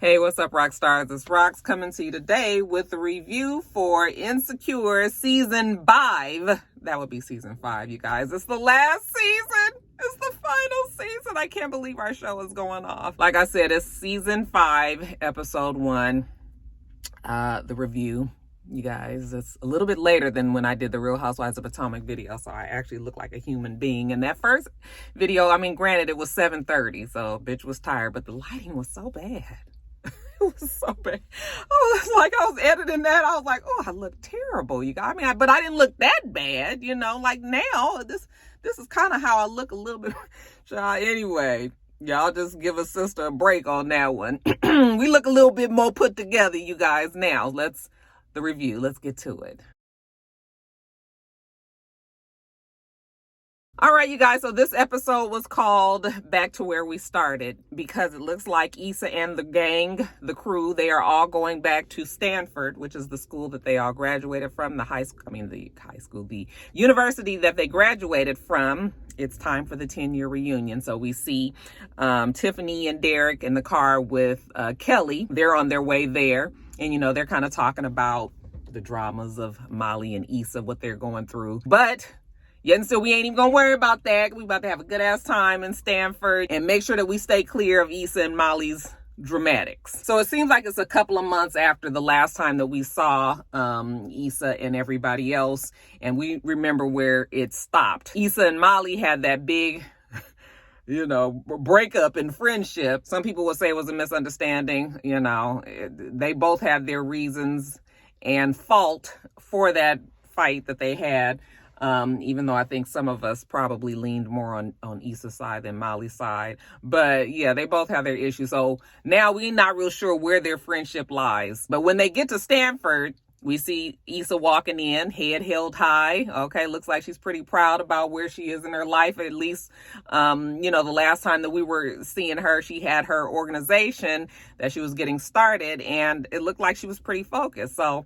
Hey, what's up, rock stars? It's Rox coming to you today with a review for Insecure Season 5. That would be Season 5, you guys. It's the last season. It's the final season. I can't believe our show is going off. Like I said, it's Season 5, Episode 1. The review, you guys. It's a little bit later than when I did the Real Housewives of Potomac video, so I actually look like a human being. In that first video, I mean, granted, it was 7:30, so bitch was tired, but the lighting was so bad. It was so bad. I was editing that. I was like, oh, I look terrible, you guys. I mean, but I didn't look that bad, you know. Like now, this is kind of how I look a little bit. Anyway, y'all just give a sister a break on that one. We look a little bit more put together, you guys. Now, let's get to it. All right, you guys, so this episode was called Back to Where We Started because it looks like Issa and the gang, the crew, they are all going back to Stanford, which is the school that they all graduated from, the university that they graduated from. It's time for the 10-year reunion. So we see Tiffany and Derek in the car with Kelly. They're on their way there, and, you know, they're kind of talking about the dramas of Molly and Issa, what they're going through. But yet and still, we ain't even gonna worry about that. We about to have a good ass time in Stanford and make sure that we stay clear of Issa and Molly's dramatics. So it seems like it's a couple of months after the last time that we saw Issa and everybody else, and we remember where it stopped. Issa and Molly had that big, you know, breakup in friendship. Some people would say it was a misunderstanding. You know, they both had their reasons and fault for that fight that they had. Even though I think some of us probably leaned more on Issa's side than Molly's side. But yeah, they both have their issues. So now we're not real sure where their friendship lies. But when they get to Stanford, we see Issa walking in, head held high. Okay, looks like she's pretty proud about where she is in her life. At least, you know, the last time that we were seeing her, she had her organization that she was getting started, and it looked like she was pretty focused. So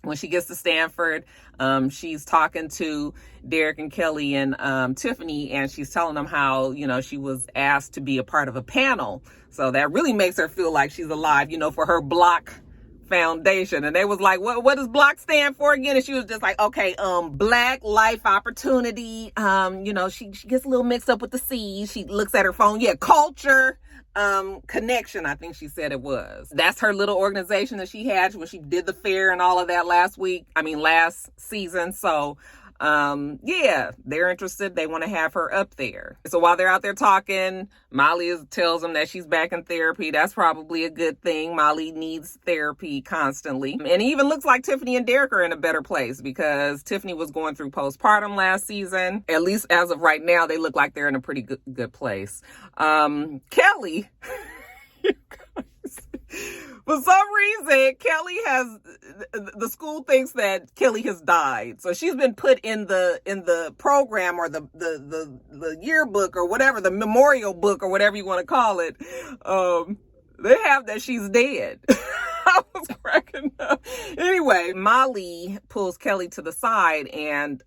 when she gets to Stanford, she's talking to Derek and Kelly and Tiffany, and she's telling them how, you know, she was asked to be a part of a panel. So that really makes her feel like she's alive, you know, for her Block Foundation. And they was like, what does Block stand for again? And she was just like, okay, Black Life Opportunity. You know, she gets a little mixed up with the C's. She looks at her phone. Yeah, culture. Connection, I think she said it was. That's her little organization that she had when she did the fair and all of that last season. So, yeah, they're interested. They want to have her up there. So while they're out there talking, Molly tells them that she's back in therapy. That's probably a good thing. Molly needs therapy constantly. And it even looks like Tiffany and Derek are in a better place because Tiffany was going through postpartum last season. At least as of right now, they look like they're in a pretty good place. Kelly, for some reason, the school thinks that Kelly has died. So she's been put in the program or the yearbook or whatever, the memorial book or whatever you want to call it. They have that she's dead. I was cracking up. Anyway, Molly pulls Kelly to the side and,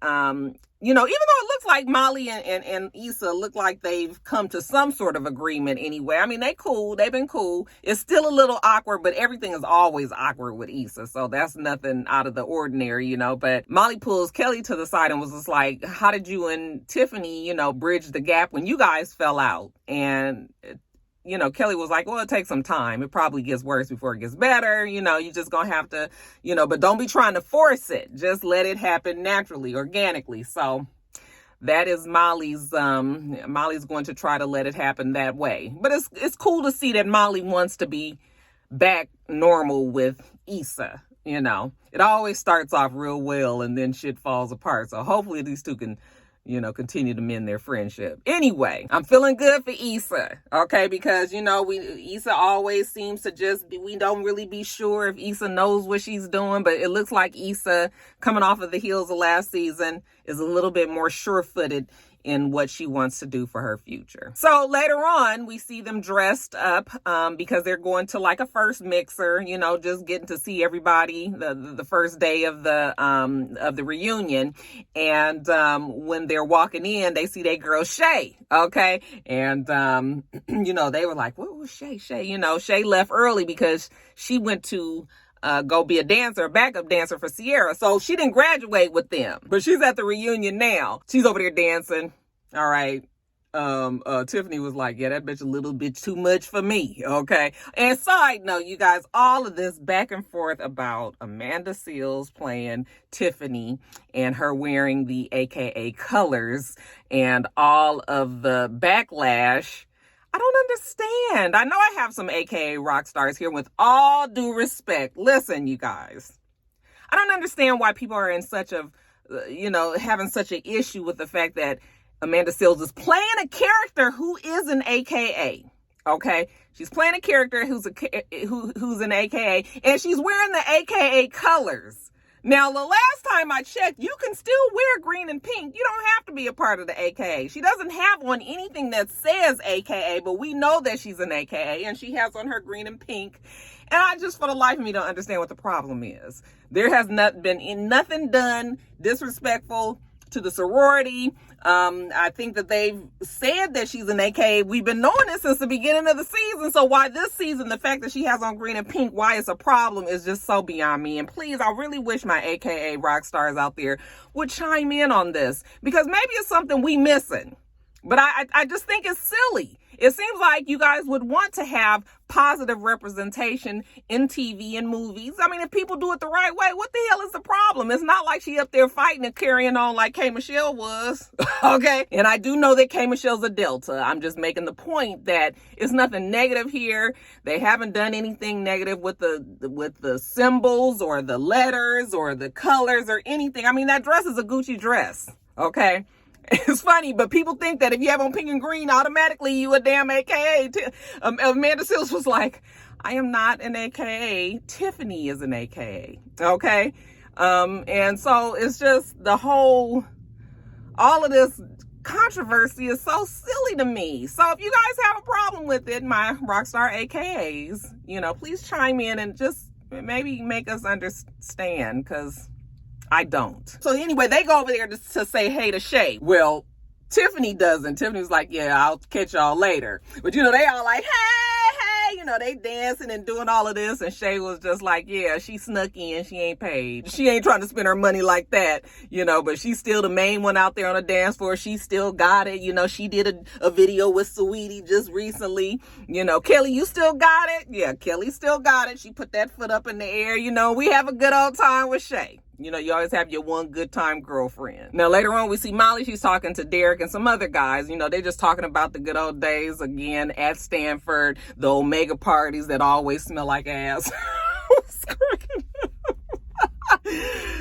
you know, even though it looks like Molly and Issa look like they've come to some sort of agreement anyway. I mean, they've been cool. It's still a little awkward, but everything is always awkward with Issa. So that's nothing out of the ordinary, you know. But Molly pulls Kelly to the side and was just like, how did you and Tiffany, you know, bridge the gap when you guys fell out? And you know, Kelly was like, well, it takes some time. It probably gets worse before it gets better. You know, you just gonna have to, you know, but don't be trying to force it. Just let it happen naturally, organically. So that is Molly's going to try to let it happen that way. But it's cool to see that Molly wants to be back normal with Issa. You know, it always starts off real well and then shit falls apart. So hopefully these two can, you know, continue to mend their friendship. Anyway, I'm feeling good for Issa, okay? Because, you know, Issa always seems to we don't really be sure if Issa knows what she's doing, but it looks like Issa, coming off of the heels of last season, is a little bit more sure-footed in what she wants to do for her future. So later on, we see them dressed up because they're going to like a first mixer, you know, just getting to see everybody the first day of the reunion. And when they're walking in, they see their girl Shay, okay? And, you know, they were like, what was Shay? Shay, you know, Shay left early because she went to go be a dancer, a backup dancer for Sierra. So she didn't graduate with them, but she's at the reunion now. She's over there dancing. All right. Tiffany was like, yeah, that bitch a little bit too much for me. Okay. And side note, you guys, all of this back and forth about Amanda Seales playing Tiffany and her wearing the AKA colors and all of the backlash, I don't understand. I know I have some AKA rock stars here. With all due respect, listen, you guys, I don't understand why people are in such a, you know, having such an issue with the fact that Amanda Seales is playing a character who is an AKA. Okay, she's playing a character who's an AKA, and she's wearing the AKA colors. Now, the last time I checked, you can still wear green and pink. You don't have to be a part of the AKA. She doesn't have on anything that says AKA, but we know that she's an AKA, and she has on her green and pink. And I just, for the life of me, don't understand what the problem is. There has not been nothing done disrespectful to the sorority. I think that they've said that she's an AKA. We've been knowing this since the beginning of the season. So why this season, the fact that she has on green and pink, why it's a problem is just so beyond me. And please, I really wish my AKA rock stars out there would chime in on this, because maybe it's something we missing. But I just think it's silly. It seems like you guys would want to have positive representation in TV and movies. I mean, if people do it the right way, what the hell is the problem? It's not like she up there fighting and carrying on like K. Michelle was. Okay. And I do know that K. Michelle's a Delta. I'm just making the point that it's nothing negative here. They haven't done anything negative with the symbols or the letters or the colors or anything. I mean, that dress is a Gucci dress. Okay. It's funny, but people think that if you have on pink and green, automatically you a damn AKA. Amanda Seales was like, I am not an AKA. Tiffany is an AKA. Okay. And so it's just all of this controversy is so silly to me. So if you guys have a problem with it, my rockstar AKAs, you know, please chime in and just maybe make us understand, because I don't. So anyway, they go over there to say hey to Shay. Well, Tiffany doesn't. Tiffany was like, yeah, I'll catch y'all later. But, you know, they all like, hey, you know, they dancing and doing all of this. And Shay was just like, yeah, she snuck in. She ain't paid. She ain't trying to spend her money like that, you know, but she's still the main one out there on the dance floor. She still got it. You know, she did a video with Saweetie just recently. You know, Kelly, you still got it? Yeah, Kelly still got it. She put that foot up in the air. You know, we have a good old time with Shay. You know, you always have your one good time girlfriend. Now, later on, we see Molly. She's talking to Derek and some other guys. You know, they're just talking about the good old days again at Stanford, the Omega parties that always smell like ass.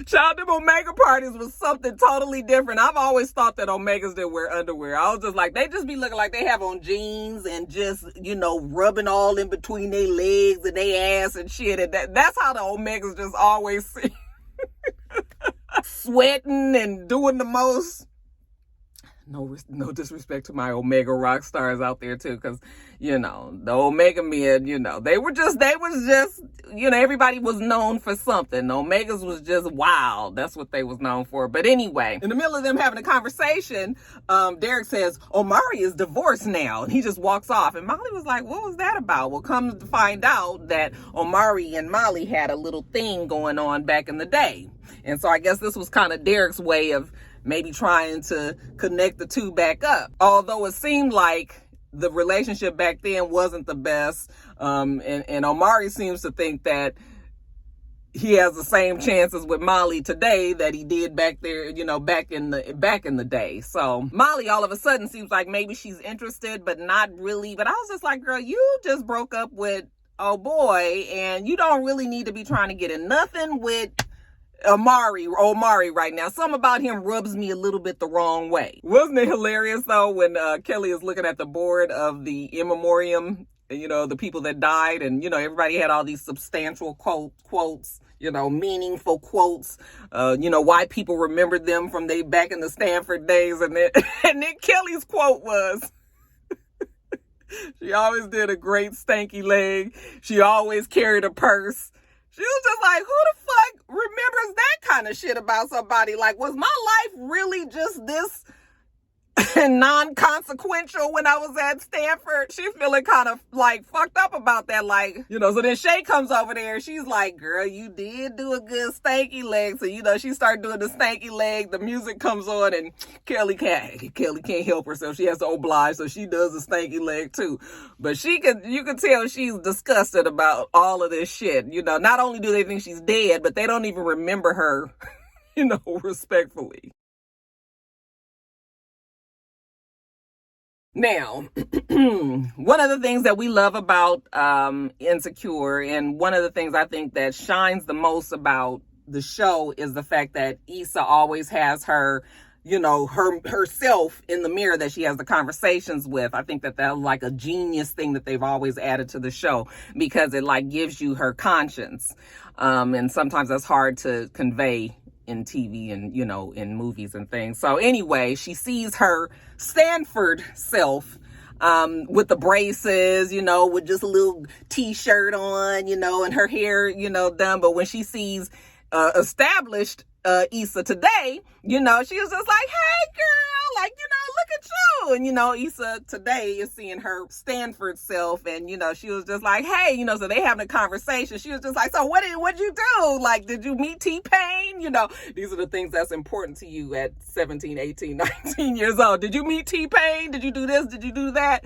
Child, them Omega parties was something totally different. I've always thought that Omegas didn't wear underwear. I was just like, they just be looking like they have on jeans and just, you know, rubbing all in between their legs and their ass and shit. And that's how the Omegas just always seem. Sweating and doing the most. No disrespect to my Omega rock stars out there too, because, you know, the Omega men, you know, they was just, you know, everybody was known for something. The Omegas was just wild. That's what they was known for. But anyway, in the middle of them having a conversation, Derek says, Omari is divorced now. And he just walks off. And Molly was like, what was that about? Well, come to find out that Omari and Molly had a little thing going on back in the day. And so I guess this was kind of Derek's way of maybe trying to connect the two back up. Although it seemed like the relationship back then wasn't the best. And Omari seems to think that he has the same chances with Molly today that he did back there, you know, back in the day. So Molly all of a sudden seems like maybe she's interested, but not really. But I was just like, girl, you just broke up with oh boy, and you don't really need to be trying to get in nothing with Omari right now. Something about him rubs me a little bit the wrong way. Wasn't it hilarious though when Kelly is looking at the board of the in memoriam, you know, the people that died, and you know everybody had all these substantial quotes, meaningful quotes, why people remembered them from back in the Stanford days. And then, and then Kelly's quote was, she always did a great stanky leg. She always carried a purse. She was just like, who the fuck remembers that kind of shit about somebody? Like, was my life really just this non-consequential when I was at Stanford? She's feeling kind of like fucked up about that. Like, so then Shay comes over there and she's like, girl, you did do a good stanky leg. So, she started doing the stanky leg. The music comes on and Kelly can't help herself. She has to oblige. So she does the stanky leg too. But you can tell she's disgusted about all of this shit. Not only do they think she's dead, but they don't even remember her, respectfully. Now, one of the things that we love about Insecure, and one of the things I think that shines the most about the show, is the fact that Issa always has her, herself in the mirror that she has the conversations with. I think that that's like a genius thing that they've always added to the show, because it like gives you her conscience. And sometimes that's hard to convey in TV and, in movies and things. So anyway, she sees her Stanford self with the braces, with just a little t-shirt on, and her hair, done. But when she sees established Issa today, she was just like, hey girl, like, look at you. And, Issa today is seeing her Stanford self, and, she was just like, hey, so they having a conversation. She was just like, so what'd you do? Like, did you meet T-Pain? These are the things that's important to you at 17, 18, 19 years old. Did you meet T-Pain? Did you do this? Did you do that?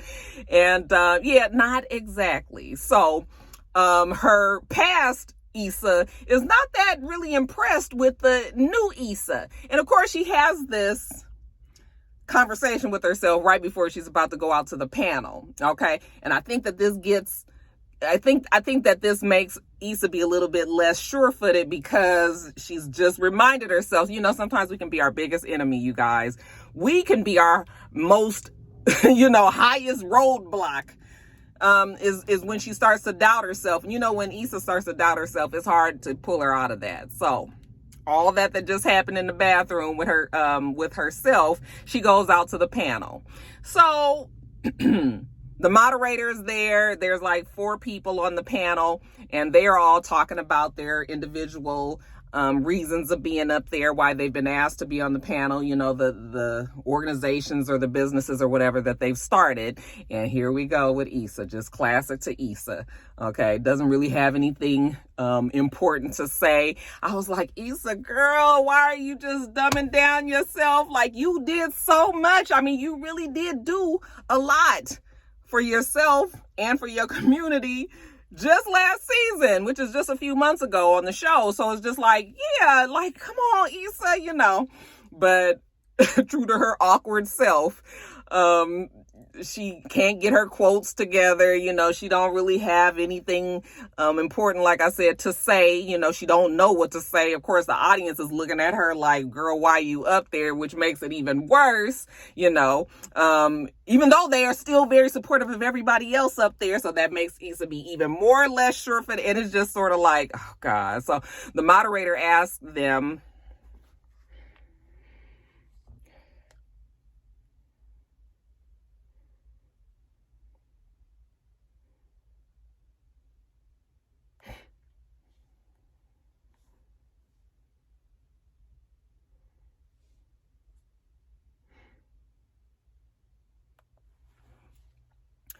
And, yeah, not exactly. So, her past Issa is not that really impressed with the new Issa. And of course, she has this conversation with herself right before she's about to go out to the panel. Okay. And I think that this makes Issa be a little bit less sure-footed, because she's just reminded herself, sometimes we can be our biggest enemy, you guys. We can be our most, highest roadblock. Is when she starts to doubt herself. And when Issa starts to doubt herself, it's hard to pull her out of that. So all that just happened in the bathroom with her, with herself, she goes out to the panel. So the moderator is there. There's like 4 people on the panel, and they are all talking about their individual reasons of being up there, why they've been asked to be on the panel, the organizations or the businesses or whatever that they've started. And here we go with Issa, just classic to Issa. Okay, doesn't really have anything important to say. I was like, Issa, girl, why are you just dumbing down yourself? Like, you did so much. I mean, you really did do a lot for yourself and for your community just last season, which is just a few months ago on the show. So it's just like, yeah, like, come on, Issa, but true to her awkward self, she can't get her quotes together. She don't really have anything important, like I said, to say. She don't know what to say. Of course, the audience is looking at her like, girl, why you up there? Which makes it even worse, even though they are still very supportive of everybody else up there. So that makes Issa be even more or less sure-footed. And it's just sort of like, oh God. So the moderator asked them,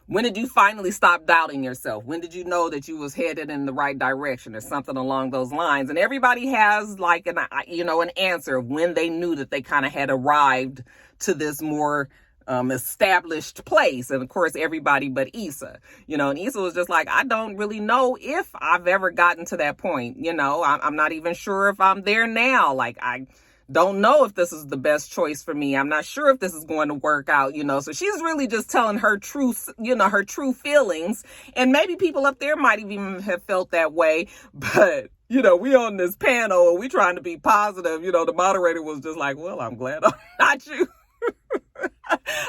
when did you finally stop doubting yourself? When did you know that you was headed in the right direction, or something along those lines? And everybody has like an answer of when they knew that they kind of had arrived to this more established place. And of course, everybody but Issa, and Issa was just like, I don't really know if I've ever gotten to that point. I'm not even sure if I'm there now. Like, I don't know if this is the best choice for me. I'm not sure if this is going to work out, so she's really just telling her true, her true feelings. And maybe people up there might even have felt that way, but we on this panel and we trying to be positive. The moderator was just like, well, I'm glad I'm not you.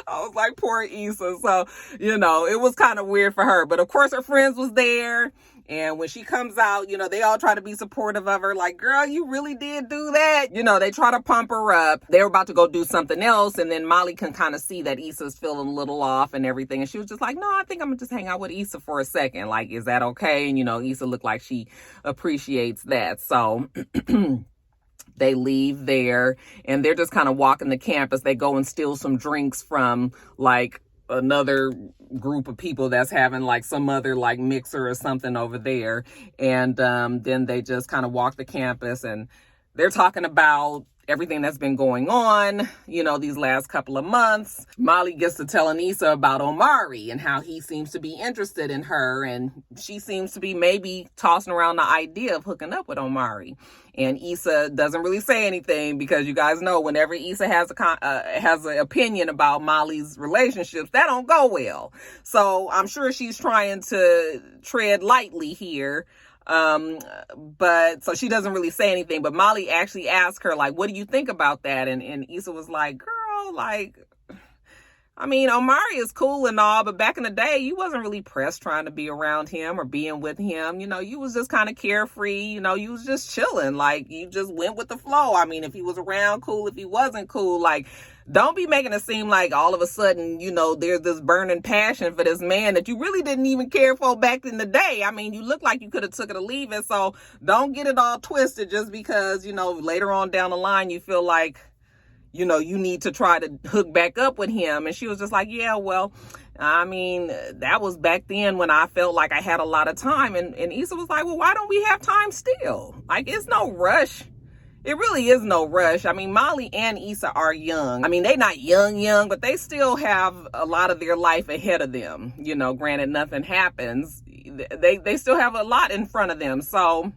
I was like, poor Issa. So, it was kind of weird for her. But of course, her friends was there. And when she comes out, you know, they all try to be supportive of her. Like, girl, you really did do that. You know, they try to pump her up. They were about to go do something else. And then Molly can kind of see that Issa's feeling a little off and everything. And she was just like, no, I think I'm going to just hang out with Issa for a second. Like, is that okay? And, you know, Issa looked like she appreciates that. So they leave there and they're just kind of walking the campus. They go and steal some drinks from like another group of people that's having like some other like mixer or something over there. And then they just kind of walk the campus and they're talking about everything that's been going on, you know, these last couple of months. Molly gets to telling Issa about Omari and how he seems to be interested in her. And she seems to be maybe tossing around the idea of hooking up with Omari. And Issa doesn't really say anything because you guys know whenever Issa has an opinion about Molly's relationships, that don't go well. So I'm sure she's trying to tread lightly here. But so she doesn't really say anything, but Molly actually asked her, like, what do you think about that? And Issa was like, girl, like, I mean, Omari is cool and all, but back in the day, you wasn't really pressed trying to be around him or being with him. You know, you was just kind of carefree. You know, you was just chilling. Like, you just went with the flow. I mean, if he was around, cool. If he wasn't, cool. Like, don't be making it seem like all of a sudden, you know, there's this burning passion for this man that you really didn't even care for back in the day. I mean, you look like you could have took it or leave it. So don't get it all twisted just because, you know, later on down the line, you feel like, you know, you need to try to hook back up with him. And she was just like, yeah, well, I mean, that was back then when I felt like I had a lot of time. And Issa was like, well, why don't we have time still? Like, it's no rush. It really is no rush. I mean, Molly and Issa are young. I mean, they're not young, but they still have a lot of their life ahead of them. You know, granted, nothing happens. They still have a lot in front of them. So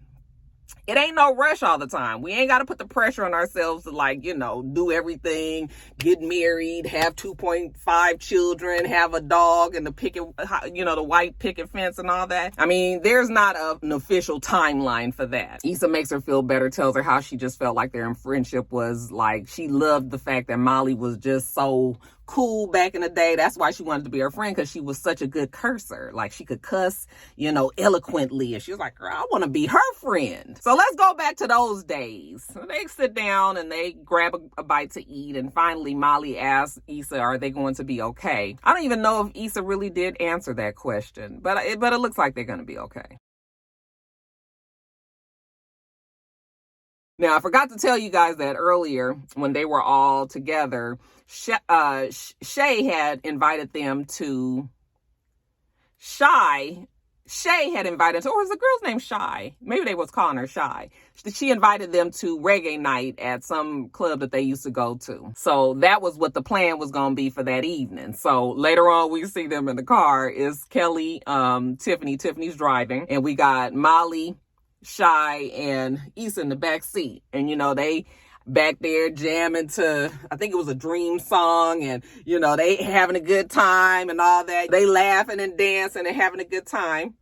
it ain't no rush all the time. We ain't got to put the pressure on ourselves to, like, you know, do everything, get married, have 2.5 children, have a dog and the picket, you know, the white picket fence and all that. I mean, there's not an official timeline for that. Issa makes her feel better, tells her how she just felt like their friendship was like, she loved the fact that Molly was just so cool back in the day. That's why she wanted to be her friend, because she was such a good cursor. Like, she could cuss, you know, eloquently. And she was like, girl, I want to be her friend. So let's go back to those days. So they sit down and they grab a bite to eat. And finally, Molly asks Issa, are they going to be okay? I don't even know if Issa really did answer that question, but it looks like they're going to be okay. Now, I forgot to tell you guys that earlier when they were all together, Shay had invited them to Shay had invited, or was the girl's name Shy? Maybe they was calling her Shy. She invited them to reggae night at some club that they used to go to. So that was what the plan was going to be for that evening. So later on, we see them in the car. It's Kelly, Tiffany. Tiffany's driving. And we got Molly, Shy, and Issa in the back seat. And, you know, they back there jamming to, I think it was a Dream song, and, you know, they having a good time and all that. They laughing and dancing and having a good time.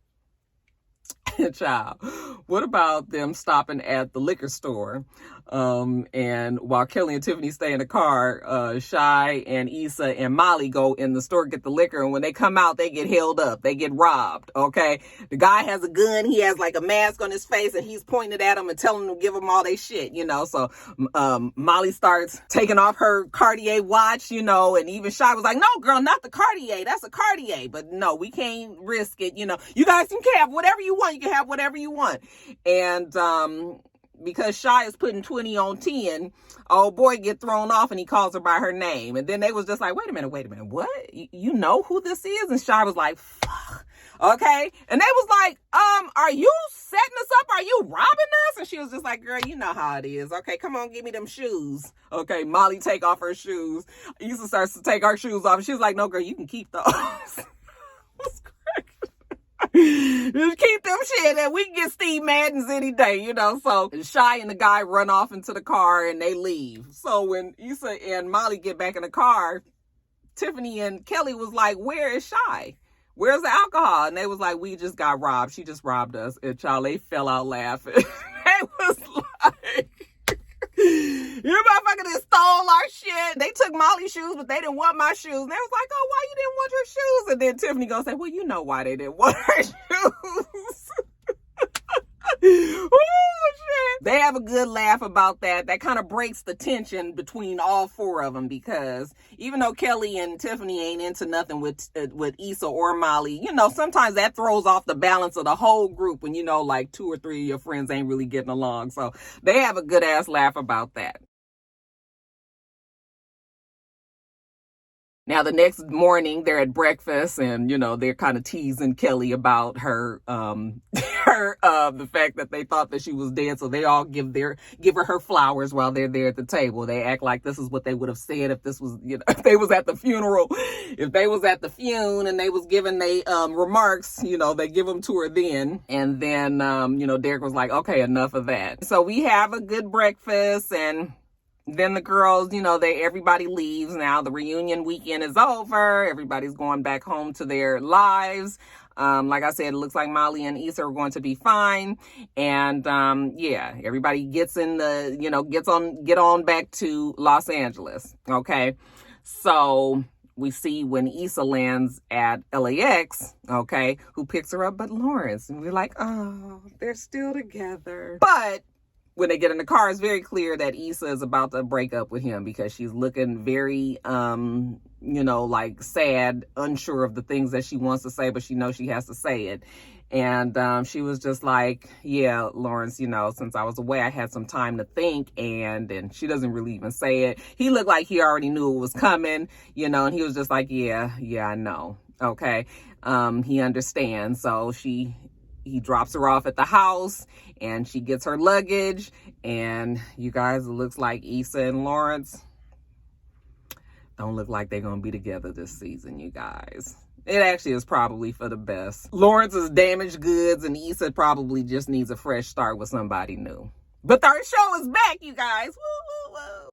Child, what about them stopping at the liquor store? And while Kelly and Tiffany stay in the car, Shy and Issa and Molly go in the store, get the liquor. And when they come out, they get held up. They get robbed. Okay. The guy has a gun. He has like a mask on his face and he's pointing at them and telling them to give them all their shit, you know? So, Molly starts taking off her Cartier watch, you know, and even Shy was like, no, girl, not the Cartier. That's a Cartier. But no, we can't risk it. You know, you guys can have whatever you want. You can have whatever you want. And, because Shy is putting 20 on 10, old boy get thrown off and he calls her by her name. And then they was just like, wait a minute, what? You know who this is? And Shy was like, fuck. Okay. And they was like, are you setting us up? Are you robbing us? And she was just like, girl, you know how it is. Okay, come on, give me them shoes. Okay, Molly take off her shoes. Issa starts to take her shoes off. And she was like, no, girl, you can keep those. Just keep them shit and we can get Steve Madden's any day, you know. So Shy and the guy run off into the car and they leave. So when Issa and Molly get back in the car, Tiffany and Kelly was like, where is Shy? Where's the alcohol? And they was like, we just got robbed. She just robbed us. And child, they fell out laughing. They was like, you motherfucker just stole our shit. They took Molly's shoes, but they didn't want my shoes. And they was like, oh, why you didn't want your shoes? And then Tiffany gonna say, well, you know why they didn't want her shoes. they have a good laugh about that. That kind of breaks the tension between all four of them, because even though Kelly and Tiffany ain't into nothing with Issa or Molly, you know, sometimes that throws off the balance of the whole group when, you know, like 2 or 3 of your friends ain't really getting along. So they have a good ass laugh about that. Now, the next morning, they're at breakfast, and, you know, they're kind of teasing Kelly about her, the fact that they thought that she was dead. So they all give her flowers while they're there at the table. They act like this is what they would have said if this was, you know, if they was at the funeral, if they was at the funeral and they was giving they, remarks, you know, they give them to her then. And then, you know, Derek was like, okay, enough of that. So we have a good breakfast, and then the girls, you know, everybody leaves. Now the reunion weekend is over. Everybody's going back home to their lives. Like I said, it looks like Molly and Issa are going to be fine. And, yeah, everybody gets in the, you know, get on back to Los Angeles. Okay. So we see when Issa lands at LAX, okay, who picks her up but Lawrence. And we're like, oh, they're still together. But when they get in the car, it's very clear that Issa is about to break up with him, because she's looking very, you know, like sad, unsure of the things that she wants to say, but she knows she has to say it. And she was just like, yeah, Lawrence, you know, since I was away, I had some time to think. And she doesn't really even say it. He looked like he already knew it was coming, you know, and he was just like, yeah, I know. Okay. He understands. So he drops her off at the house, and she gets her luggage. And you guys, it looks like Issa and Lawrence don't look like they're going to be together this season, you guys. It actually is probably for the best. Lawrence is damaged goods, and Issa probably just needs a fresh start with somebody new. But our show is back, you guys. Woo, woo, woo.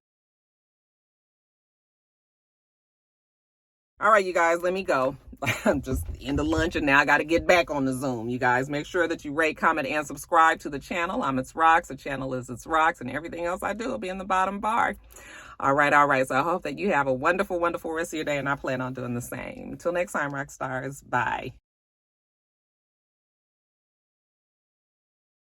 All right, you guys, let me go. I'm just in the lunch, and now I got to get back on the Zoom. You guys, make sure that you rate, comment, and subscribe to the channel. I'm itsrox. The channel is itsrox, and everything else I do will be in the bottom bar. All right. So I hope that you have a wonderful, wonderful rest of your day, and I plan on doing the same. Until next time, rock stars. Bye.